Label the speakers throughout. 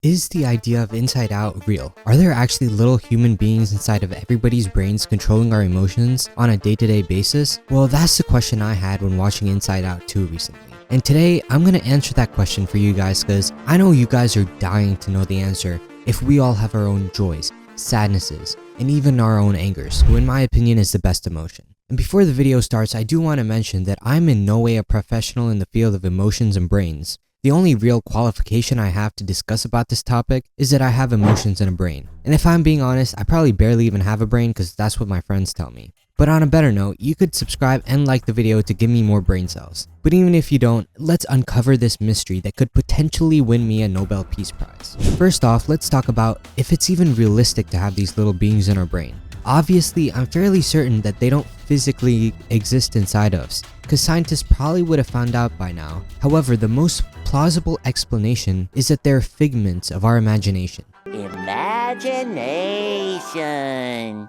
Speaker 1: Is the idea of Inside Out real? Are there actually little human beings inside of everybody's brains controlling our emotions on a day-to-day basis? Well, that's the question I had when watching Inside Out 2 recently. And today, I'm gonna answer that question for you guys because I know you guys are dying to know the answer if we all have our own joys, sadnesses, and even our own angers, who in my opinion is the best emotion. And before the video starts, I do want to mention that I'm in no way a professional in the field of emotions and brains. The only real qualification I have to discuss about this topic is that I have emotions and a brain. And if I'm being honest, I probably barely even have a brain because that's what my friends tell me. But on a better note, you could subscribe and like the video to give me more brain cells. But even if you don't, let's uncover this mystery that could potentially win me a Nobel Peace Prize. First off, let's talk about if it's even realistic to have these little beings in our brain. Obviously, I'm fairly certain that they don't physically exist inside us, because scientists probably would have found out by now. However, the most plausible explanation is that they're figments of our imagination.
Speaker 2: Imagination.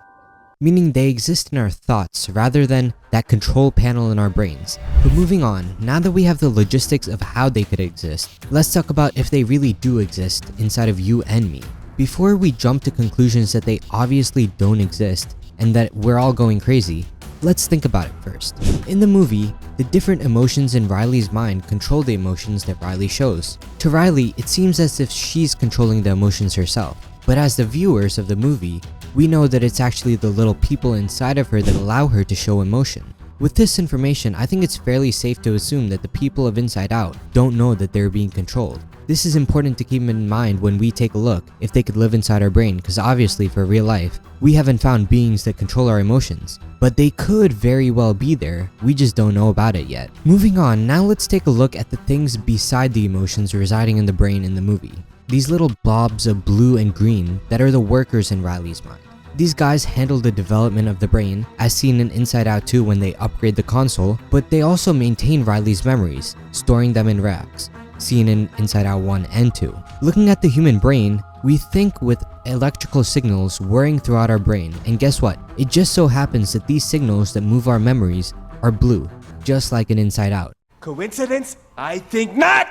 Speaker 1: Meaning they exist in our thoughts rather than that control panel in our brains. But moving on, now that we have the logistics of how they could exist, let's talk about if they really do exist inside of you and me. Before we jump to conclusions that they obviously don't exist and that we're all going crazy, let's think about it first. In the movie, the different emotions in Riley's mind control the emotions that Riley shows. To Riley, it seems as if she's controlling the emotions herself. But as the viewers of the movie, we know that it's actually the little people inside of her that allow her to show emotion. With this information, I think it's fairly safe to assume that the people of Inside Out don't know that they're being controlled. This is important to keep in mind when we take a look if they could live inside our brain, because obviously for real life, we haven't found beings that control our emotions. But they could very well be there, we just don't know about it yet. Moving on, now let's take a look at the things beside the emotions residing in the brain in the movie. These little blobs of blue and green that are the workers in Riley's mind. These guys handle the development of the brain, as seen in Inside Out 2 when they upgrade the console, but they also maintain Riley's memories, storing them in racks, seen in Inside Out 1 and 2. Looking at the human brain, we think with electrical signals whirring throughout our brain, and guess what? It just so happens that these signals that move our memories are blue, just like in Inside Out.
Speaker 3: Coincidence? I think not!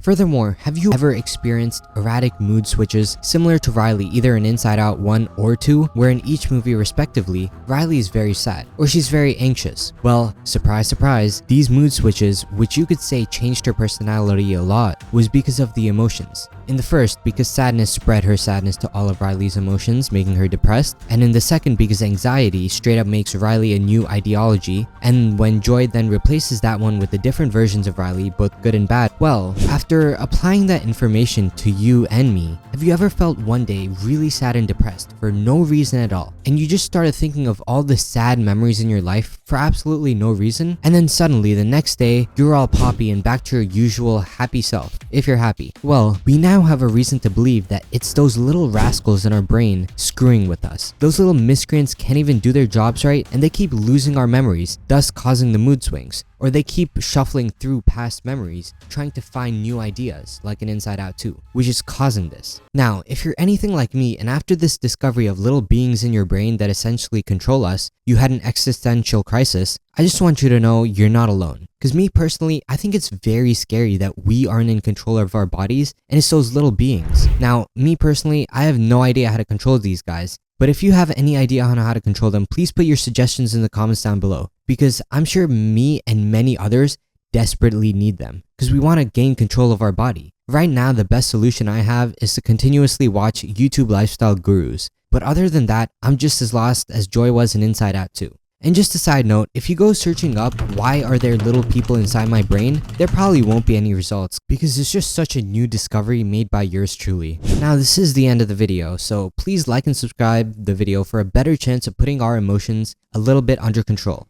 Speaker 1: Furthermore, have you ever experienced erratic mood switches similar to Riley either in Inside Out 1 or 2, where in each movie respectively, Riley is very sad or she's very anxious? Well, surprise surprise, these mood switches, which you could say changed her personality a lot, was because of the emotions. In the first, because sadness spread her sadness to all of Riley's emotions, making her depressed, and in the second, because anxiety straight up makes Riley a new ideology, and when joy then replaces that one with the different versions of Riley, both good and bad. Well, after applying that information to you and me, have you ever felt one day really sad and depressed for no reason at all, and you just started thinking of all the sad memories in your life for absolutely no reason, and then suddenly the next day, you're all poppy and back to your usual happy self, if you're happy? Well, we now have a reason to believe that it's those little rascals in our brain screwing with us. Those little miscreants can't even do their jobs right, and they keep losing our memories, thus causing the mood swings. Or they keep shuffling through past memories, trying to find new ideas, like in Inside Out 2, which is causing this. Now, if you're anything like me, and after this discovery of little beings in your brain that essentially control us, you had an existential crisis, I just want you to know you're not alone. Because me personally, I think it's very scary that we aren't in control of our bodies, and it's those little beings. Now, me personally, I have no idea how to control these guys, but if you have any idea on how to control them, please put your suggestions in the comments down below, because I'm sure me and many others desperately need them, because we want to gain control of our body. Right now, the best solution I have is to continuously watch YouTube lifestyle gurus, but other than that, I'm just as lost as Joy was in Inside Out 2. And just a side note, if you go searching up why are there little people inside my brain, there probably won't be any results because it's just such a new discovery made by yours truly. Now this is the end of the video, so please like and subscribe the video for a better chance of putting our emotions a little bit under control.